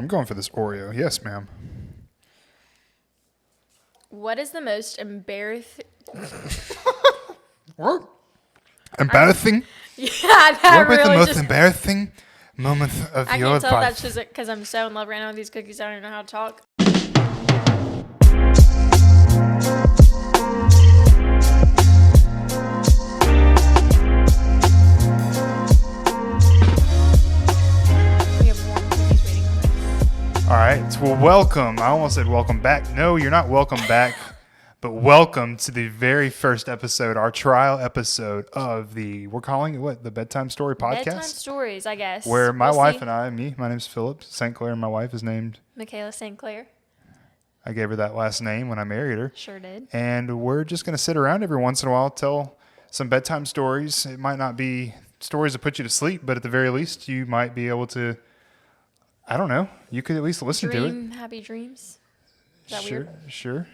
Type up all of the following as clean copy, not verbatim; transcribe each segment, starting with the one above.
I'm going for this Oreo. Yes, ma'am. What is the most embarrassing? What? Embarrassing? Yeah, that What was the really most just. embarrassing moment of I your can't tell if life? that's just because I'm so in love right now with these cookies. I don't even know how to talk. We have warm cookies waiting on us. All right. Well, welcome. I almost said welcome back. No, you're not welcome back. But welcome to the very first episode, our trial episode of we're calling it what? The Bedtime Story Podcast? Bedtime stories, I guess. Where my We'll wife see. and I, my name's Philip St. Clair, and my wife is named, Michaela St. Clair. I gave her that last name when I married her. Sure did. And we're just going to sit around every once in a while, tell some bedtime stories. It might not be stories that put you to sleep, but at the very least, you might be able to, I don't know, you could at least listen to it. Dream happy dreams. Is that weird? Sure.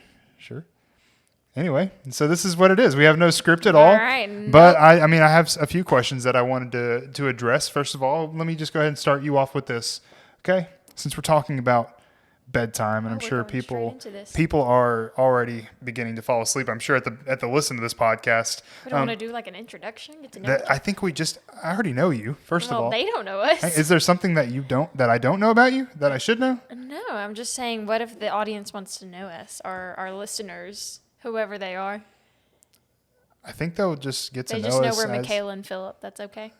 Anyway, so this is what it is. We have no script at all. All right. But I mean, I have a few questions that I wanted to address. First of all, let me just go ahead and start you off with this. Okay? Since we're talking about bedtime, and I'm we're sure going straight into this. people are already beginning to fall asleep. I'm sure at the listen to this podcast. We don't want to do like an introduction. Get to know. us. I think I already know you. First of all, They don't know us. Is there something that I don't know about you that I should know? No, I'm just saying. What if the audience wants to know us, or our listeners, whoever they are? I think they'll just get to They know just know us we're as- Michaela and Philip. That's okay.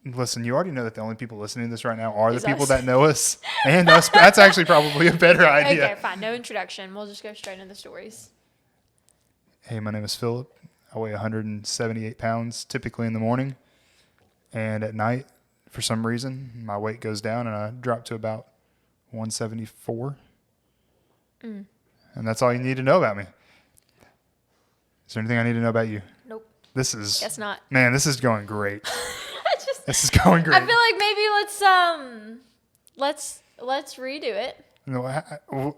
Listen, you already know that the only people listening to this right now are the Is people us. that know us and us. That's actually probably a better idea. Okay, fine. No introduction. We'll just go straight into the stories. Hey, my name is Philip. I weigh 178 pounds typically in the morning. And at night, for some reason, my weight goes down and I drop to about 174. And that's all you need to know about me. Is there anything I need to know about you? Nope. Guess not. Man, this is going great. Just, This is going great. I feel like maybe let's redo it. No,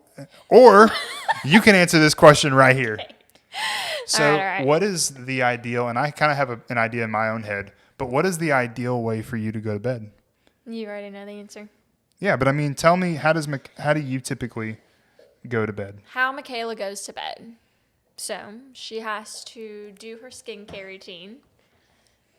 or you can answer this question right here. So, All right. what is the ideal? And I kind of have an idea in my own head. But what is the ideal way for you to go to bed? You already know the answer. Yeah, but I mean, tell me how do you typically go to bed? How Michaela goes to bed. So she has to do her skincare routine.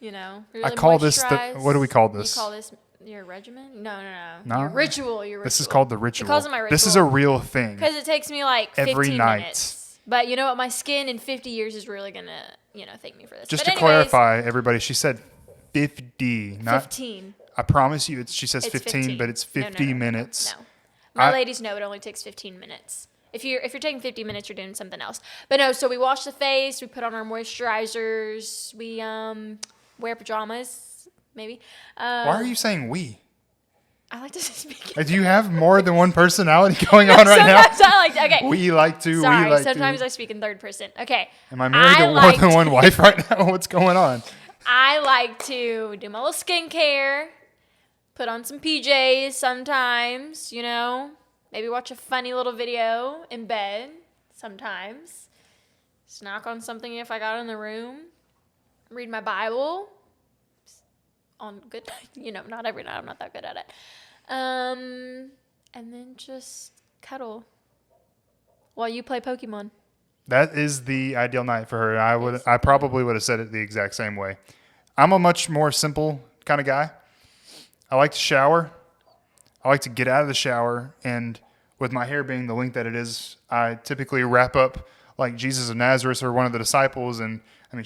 You know, really I call this moisturize. what do we call this? You call this your regimen? No. No? Your ritual. This is called the ritual. She calls it my ritual. This is a real thing. Because it takes me like 15 Every night. minutes. But you know what? My skin in 50 years is really going to, thank me for this. Just but to anyways, clarify, everybody, she said 50, not 15. I promise you, she says It's 15, but it's 50 No. minutes. No. My ladies know it only takes 15 minutes. If you're taking 50 minutes, you're doing something else. But no, so we wash the face, we put on our moisturizers, we wear pajamas, maybe. Why are you saying we? I like to speak. Do you have more than one personality going on right now? Sometimes I like to, okay. We like to. Sorry, we like sometimes to. I speak in third person. Okay. Am I married to more like than one wife right now? What's going on? I like to do my little skincare, put on some PJs sometimes, maybe watch a funny little video in bed sometimes, snack on something if I got in the room, read my Bible on good night, not every night, I'm not that good at it, and then just cuddle while you play Pokemon. That is the ideal night for her. I probably would have said it the exact same way. I'm a much more simple kind of guy. I like to shower. I like to get out of the shower, and with my hair being the length that it is, I typically wrap up like Jesus of Nazareth or one of the disciples. And I mean,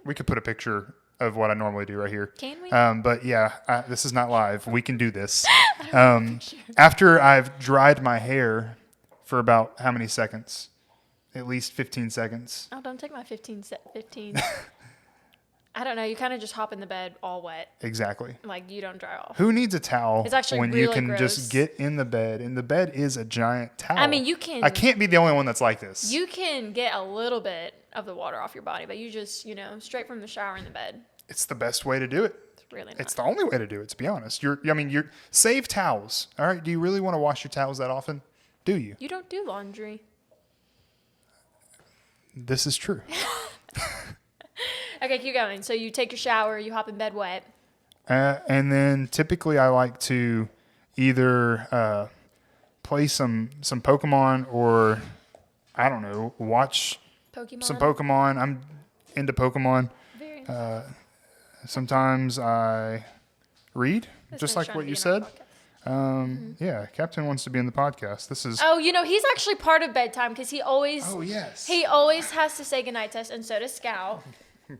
we could put a picture of what I normally do right here. Can we? But yeah, this is not live. We can do this. After I've dried my hair for about how many seconds? At least 15 seconds. Oh, don't take my 15. I don't know. You kind of just hop in the bed all wet. Exactly. Like, you don't dry off. Who needs a towel It's actually when you really can gross. just get in the bed? And the bed is a giant towel. I mean, you can. I can't be the only one that's like this. You can get a little bit of the water off your body, but you just, straight from the shower in the bed. It's the best way to do it. It's really not. It's the only way to do it, to be honest. You're save towels. All right. Do you really want to wash your towels that often? Do you? You don't do laundry. This is true. Okay, keep going. So you take your shower, you hop in bed wet. And then typically I like to, either play some Pokemon or I don't know, watch Pokemon. some Pokemon. I'm into Pokemon. Very Sometimes I read, This just man's like trying what to you be in our said. podcast. Yeah, Captain wants to be in the podcast. This is. Oh, he's actually part of Bedtime because he always Yes. he always has to say goodnight to us, and so does Scout.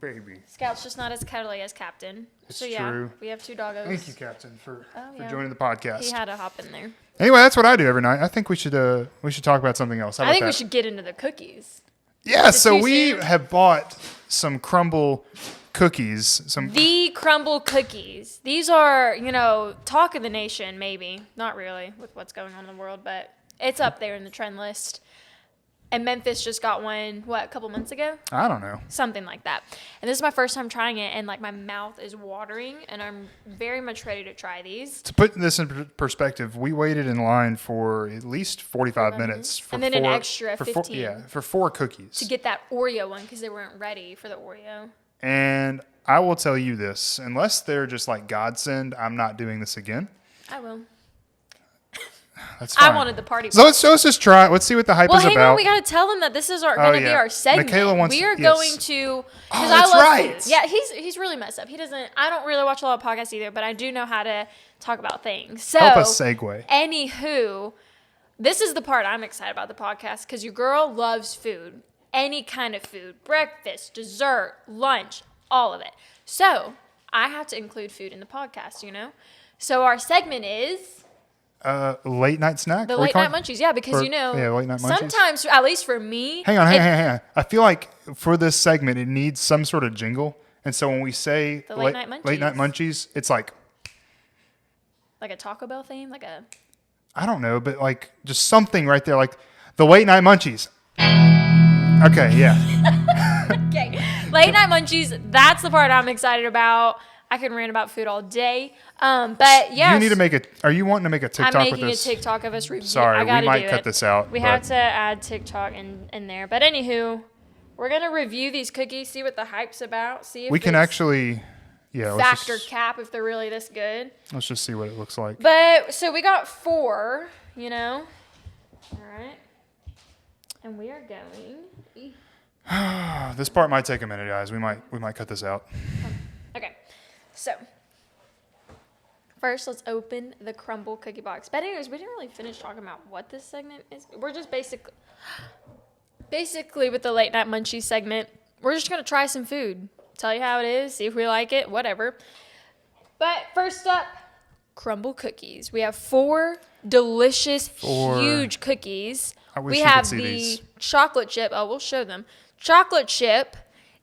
Baby. Scout's just not as cuddly as Captain. It's So yeah, true. we have 2 doggos. Thank you, Captain, for yeah. joining the podcast. He had to hop in there. Anyway, that's what I do every night. I think we should talk about something else. How I about think we that? should get into the cookies. Yeah, Is it so too we soon? have bought some crumble cookies. The crumble cookies. These are, talk of the nation, maybe. Not really with what's going on in the world, but it's up there in the trend list. And Memphis just got one, a couple months ago? I don't know. Something like that. And this is my first time trying it, and my mouth is watering, and I'm very much ready to try these. To put this in perspective, we waited in line for at least 45 minutes. For And then an extra 15. For 4 cookies. To get that Oreo one because they weren't ready for the Oreo. And I will tell you this, unless they're just like godsend, I'm not doing this again. I will. That's fine. I wanted the party. So let's just try it. Let's see what the hype Well, is hang about. on. We got to tell them that this is going to be our segment. Michaela wants- we are yes. going to. Because that's I love right. food. Yeah, he's really messed up. He doesn't. I don't really watch a lot of podcasts either, but I do know how to talk about things. So Help us segue. Anywho, this is the part I'm excited about the podcast because your girl loves food, any kind of food, breakfast, dessert, lunch, all of it. So I have to include food in the podcast. So our segment is. Late night snack? The Are we late night calling- munchies, yeah, because yeah, late night munchies. sometimes, at least for me, Hang on. I feel like for this segment, it needs some sort of jingle. And so when we say The late night munchies, it's like, like a Taco Bell theme, like a I don't know, but like just something right there, like the late night munchies. Okay, yeah. okay, late night munchies. That's the part I'm excited about. I can rant about food all day, but yeah. You need to make a. Are you wanting to make a TikTok I'm with making a this? TikTok of us review. Sorry, I we gotta might do cut it. this out. We have to add TikTok in there. But anywho, we're gonna review these cookies, see what the hype's about, see if We can it's actually, yeah. factor cap if they're really this good. Let's just see what it looks like. But so we got 4, All right. And we are going. This part might take a minute, guys. We might cut this out. Okay. So first, let's open the crumble cookie box. But anyways, we didn't really finish talking about what this segment is. We're just basically with the late night munchies segment, we're just gonna try some food, tell you how it is, see if we like it, whatever. But first up, crumble cookies. We have 4 delicious, huge cookies. I wish we you could have see the these. chocolate chip. Oh, we'll show them. Chocolate chip,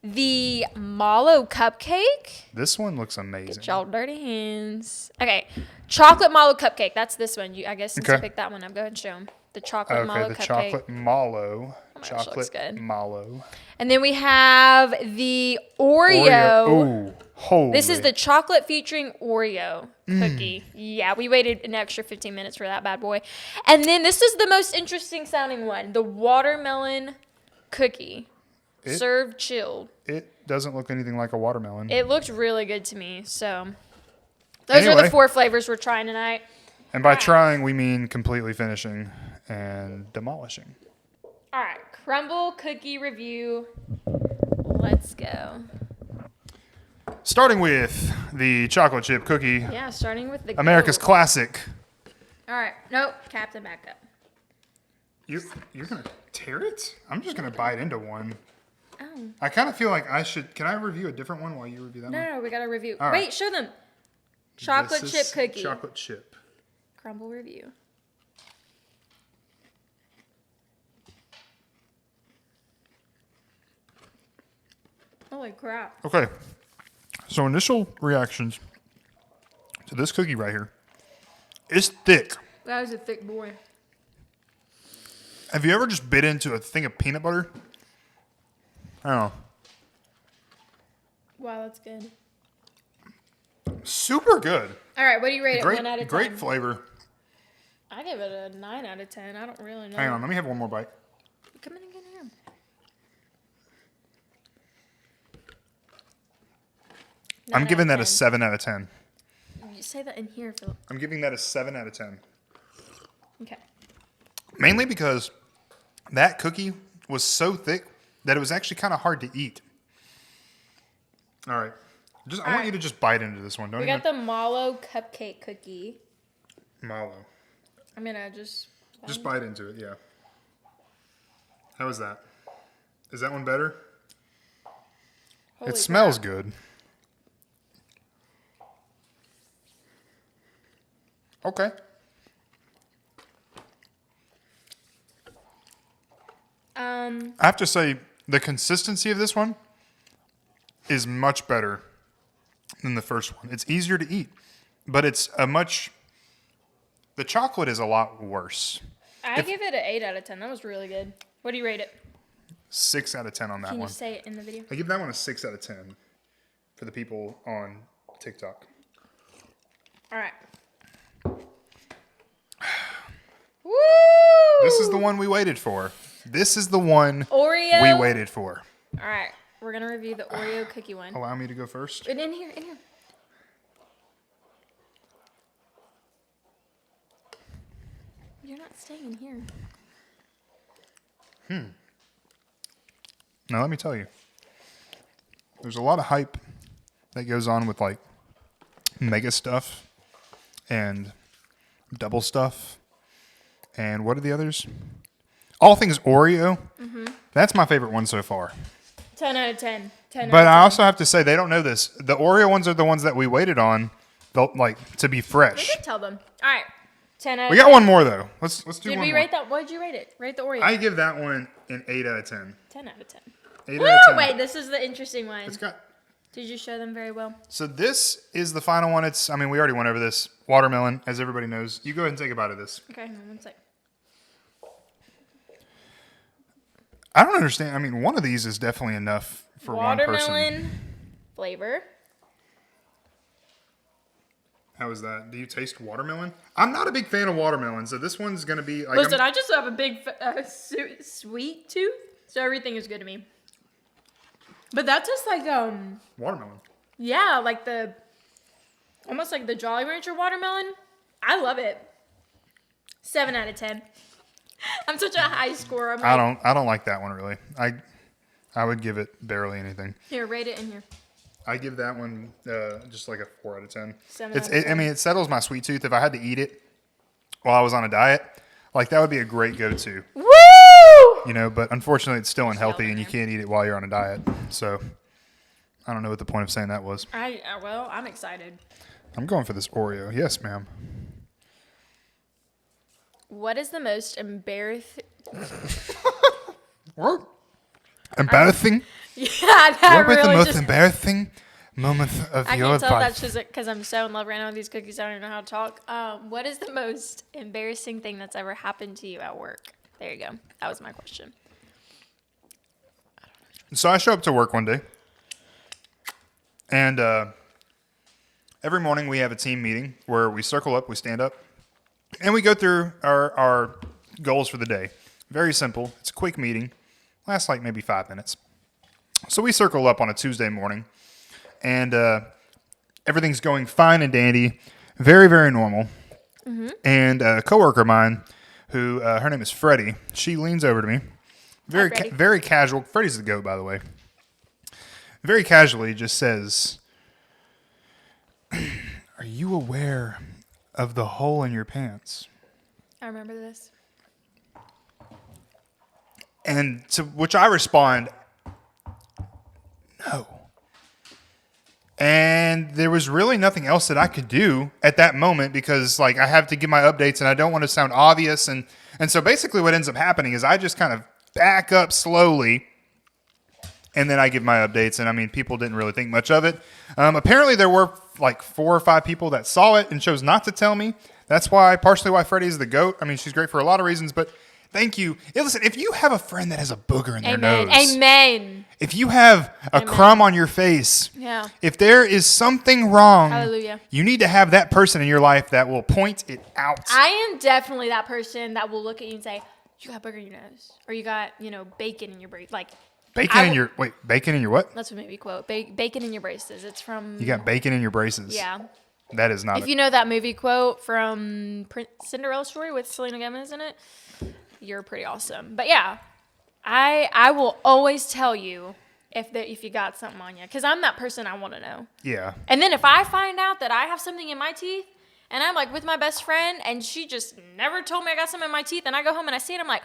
the mallow cupcake. This one looks amazing. Get y'all dirty hands. Okay, chocolate mallow cupcake. That's this one. I guess since you picked that one up, go ahead and show them the chocolate mallow the cupcake. chocolate mallow. Oh my gosh, looks good. Mallow. And then we have the Oreo. Ooh, holy. This is the chocolate featuring Oreo cookie. Yeah, we waited an extra 15 minutes for that bad boy. And then this is the most interesting sounding one, the watermelon cookie. Served chilled. It doesn't look anything like a watermelon. It looked really good to me. So those are the 4 flavors we're trying tonight. And by trying, we mean completely finishing and demolishing. All right, crumble cookie review. Let's go. Starting with the chocolate chip cookie, Yeah, starting with the America's gold. classic. All right, nope, Captain back up. You're gonna tear it? I'm just gonna bite into one. Oh. I kind of feel like I should. Can I review a different one while you review that one? No, we got to review. All right. Wait, show them. Chocolate This chip is cookie. Chocolate chip. Crumble review. Holy crap. Okay. So initial reactions to this cookie right here. It's thick. That was a thick boy. Have you ever just bit into a thing of peanut butter? I don't know. Wow, that's good. Super good. All right, what do you rate Great, it 1 out of 10? great flavor. I give it a 9 out of 10. I don't really know. Hang on, let me have one more bite. Come in and get here. I'm 9 giving out that of a 10. 7 out of 10. Just say that in here, Philip. I'm giving that a 7 out of 10. Okay. Mainly because that cookie was so thick that it was actually kind of hard to eat. All right. I want you to just bite into this one. Don't We even... got the mallow cupcake cookie. Mallow. I'm gonna just bite into it, yeah. How is that? Is that one better? Holy It smells crap. good. Okay. I have to say, the consistency of this one is much better than the first one. It's easier to eat, but it's the chocolate is a lot worse. I give it an 8 out of 10. That was really good. What do you rate it? 6 out of 10 on that Can one. you say it in the video? I give that one a 6 out of 10 for the people on TikTok. All right. Woo! This is the one we waited for. This is the one Oreo. we waited for. All right. We're going to review the Oreo cookie one. Allow me to go first. In here. You're not staying in here. Now, let me tell you. There's a lot of hype that goes on with like mega stuff and double stuff. And what are the others? All things Oreo. Mm-hmm. That's my favorite one so far. 10 out of 10. 10 But out I of also have to say, they don't know this. The Oreo ones are the ones that we waited on, to be 10. We fresh. could tell them. All right. 10 out of We 10. got one more though. Let's do Did one we more. rate that? What did you rate it? Rate the Oreo. I give that one an 8 out of 10. 10 out of 10. 8 Woo! out of 10. Wait, this is the interesting one. It's got. Did you show them very well? So this is the final one. We already went over this. Watermelon, as everybody knows. You go ahead and take a bite of this. Okay, hang on one sec. I don't understand. One of these is definitely enough for one person. Watermelon flavor. How is that? Do you taste watermelon? I'm not a big fan of watermelon, so this one's going to be like... Listen, I just have a big sweet tooth, so everything is good to me. But that's just like, Watermelon. yeah, like almost like the Jolly Rancher watermelon. I love it. 7 out of 10. I'm such a high scorer. I'm like, I don't like that one really. I would give it barely anything. Here, rate it in here. I give that one just like a 4 out of 10. 7 out of 10. It settles my sweet tooth. If I had to eat it while I was on a diet, like that would be a great go-to. Woo! But unfortunately it's still unhealthy in and you there. can't eat it while you're on a diet. So I don't know what the point of saying that was. Well, I'm excited. I'm going for this Oreo. Yes, ma'am. What is the most embarrassing? What? Embarrassing? Yeah, that What was the really most just. embarrassing moment of I your can tell life? that's just because I'm so in love right now with these cookies. I don't even know how to talk. What is the most embarrassing thing that's ever happened to you at work? There you go. That was my question. So I show up to work one day, and every morning we have a team meeting where we circle up, we stand up, and we go through our goals for the day. Very simple. It's a quick meeting. Lasts like maybe 5 minutes. So we circle up on a Tuesday morning, and everything's going fine and dandy. Very, very normal. Mm-hmm. And a coworker of mine, who her name is Freddie, she leans over to me. Freddie. Very casual. Freddie's the GOAT, by the way. Very casually just says, "Are you aware of the hole in your pants?" I remember this. And to which I respond, "No." And there was really nothing else that I could do at that moment because I have to give my updates and I don't want to sound obvious. And so basically what ends up happening is I just kind of back up slowly and then I give my updates. And people didn't really think much of it. Apparently there were 4 or 5 people that saw it and chose not to tell me. That's partially why Freddie's the GOAT. She's great for a lot of reasons, but thank you. Hey, listen, if you have a friend that has a booger in their nose. Amen. If you have a crumb on your face, Yeah. if there is something wrong, Hallelujah. you need to have that person in your life that will point it out. I am definitely that person that will look at you and say, "You got booger in your nose," or "You got bacon in your braces." Bacon in your what? That's what made me quote bacon in your braces. It's from. You got bacon in your braces. Yeah. That is not. If you know that movie quote from Cinderella Story with Selena Gomez in it, you're pretty awesome. But yeah, I will always tell you if you got something on you, because I'm that person. I want to know. Yeah. And then if I find out that I have something in my teeth, and I'm like with my best friend, and she just never told me I got something in my teeth, and I go home and I see it, I'm like,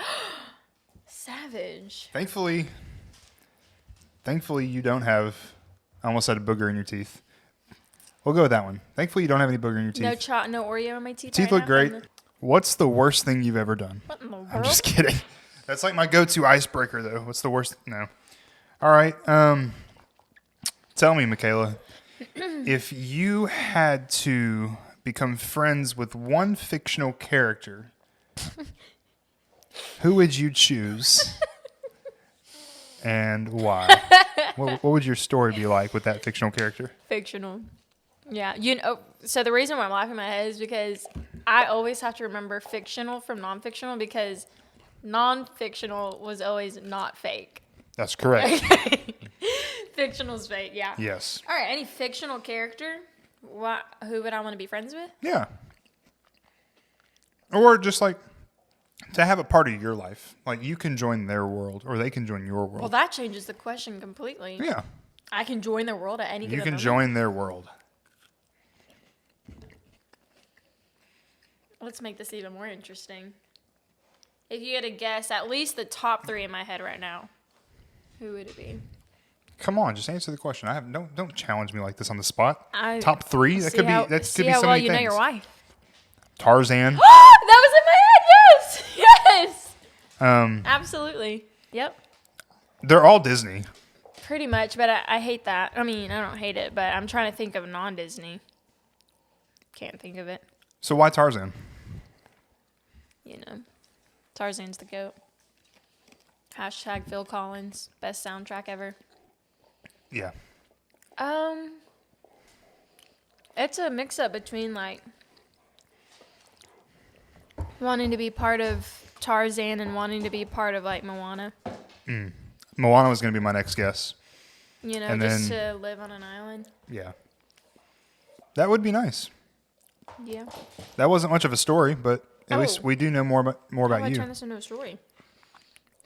savage. Thankfully, you don't have. I almost had a booger in your teeth. We'll go with that one. Thankfully, you don't have any booger in your teeth. No Oreo in my teeth. Teeth right look now. great. What's the worst thing you've ever done? What in the world? I'm just kidding. That's like my go-to icebreaker, though. What's the worst? No. All right. Tell me, Michaela, if you had to become friends with one fictional character, who would you choose and why? What would your story be like with that fictional character? Fictional. Yeah. So the reason why I'm laughing in my head is because I always have to remember fictional from non-fictional, because non-fictional was always not fake. That's correct. Fictional's fake, yeah. Yes. All right, any fictional character? Who would I want to be friends with? Yeah. Or just like to have a part of your life. Like you can join their world or they can join your world. Well, that changes the question completely. Yeah. I can join their world at any given You can moment. join their world. Let's make this even more interesting. If you had to guess at least the top 3 in my head right now, who would it be? Come on, just answer the question. Don't challenge me like this on the spot. Top 3? That See could be how so well many you things. know your wife. Tarzan. That was in my head. Yes. Absolutely. Yep. They're all Disney. Pretty much, but I hate that. I mean, I don't hate it, but I'm trying to think of non-Disney. Can't think of it. So why Tarzan? You know, Tarzan's the GOAT. Hashtag Phil Collins, best soundtrack ever. Yeah. It's a mix-up between like wanting to be part of Tarzan and wanting to be part of like Moana. Moana was going to be my next guess. You know, And just then- to live on an island. Yeah. That would be nice. Yeah. That wasn't much of a story, but at Oh. least we do know more How do about I you. turn this into a story?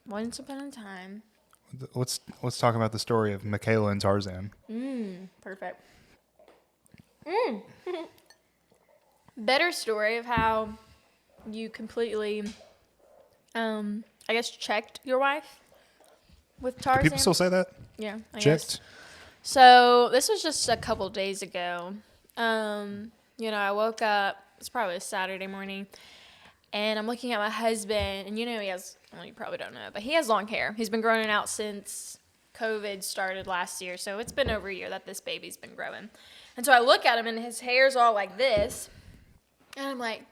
Once upon a time. Let's talk about the story of Michaela and Tarzan. Perfect. Better story of how you completely, I guess, checked your wife with Tarzan. People still say that? Yeah, I guess. Checked? So this was just a couple days ago. You know, I woke up. It's probably a Saturday morning, and I'm looking at my husband, and you know he has. Well, you probably don't know, but he has long hair. He's been growing it out since COVID started last year, so it's been over a year that this baby's been growing. And so I look at him, and his hair's all like this, and I'm like,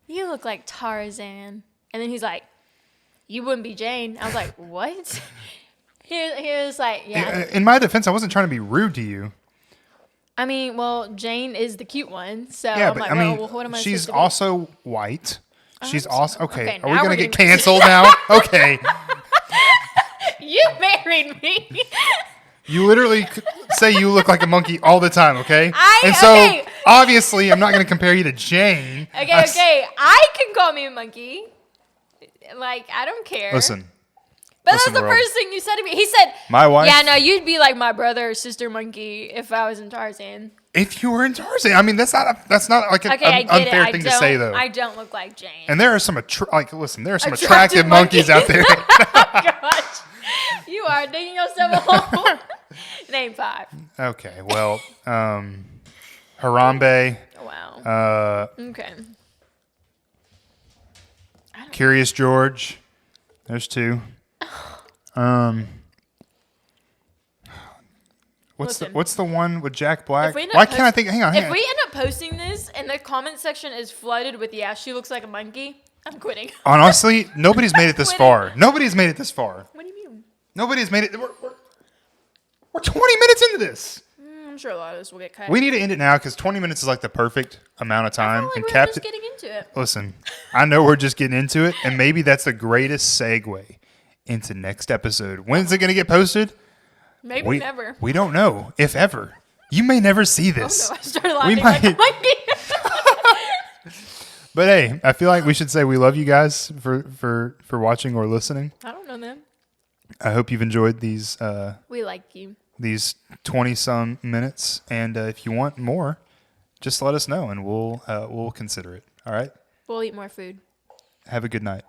"You look like Tarzan." And then he's like, "You wouldn't be Jane." I was like, "What?" He was like, "Yeah." In my defense, I wasn't trying to be rude to you. I mean, well, Jane is the cute one, so Yeah, I'm but like, I mean, well, what am I she's supposed to be? also white. She's also okay. okay, Are we now gonna we're get getting- canceled now? Okay. You married me. You literally say you look like a monkey all the time. Okay. Okay. And so obviously, I'm not gonna compare you to Jane. Okay. I can call me a monkey. Like, I don't care. Listen. But listen, that's the world. first thing you said to me. He said, My wife. "Yeah, no, you'd be like my brother or sister monkey if I was in Tarzan." If you were in Tarzan, I mean, that's not like an Okay, I get unfair it. thing to say, though. I don't look like Jane. And there are some listen, there are some Attractive attractive monkeys out there. Gosh, you are digging yourself a hole. Name 5. Okay, well, Harambe, Wow. Okay. Curious George. There's 2. Listen. What's the one with Jack Black? If we end up Why can't I think? Hang on. If we end up posting this and the comment section is flooded with "yeah, she looks like a monkey," I'm quitting. Honestly, nobody's made it this far. Nobody's made it this far. What do you mean? Nobody's made it. We're 20 minutes into this. I'm sure a lot of this will get cut. We need to end it now because 20 minutes is like the perfect amount of I time. feel like And we're Captain, just getting into it. listen, I know we're just getting into it, and maybe that's the greatest segue into next episode. When's it going to get posted? Maybe never. We don't know, if ever. You may never see this. Oh, no, I started laughing. Like, But hey, I feel like we should say we love you guys for watching or listening. I don't know them. I hope you've enjoyed these We like you. these 20-some minutes, and if you want more, just let us know, and we'll consider it. All right? We'll eat more food. Have a good night.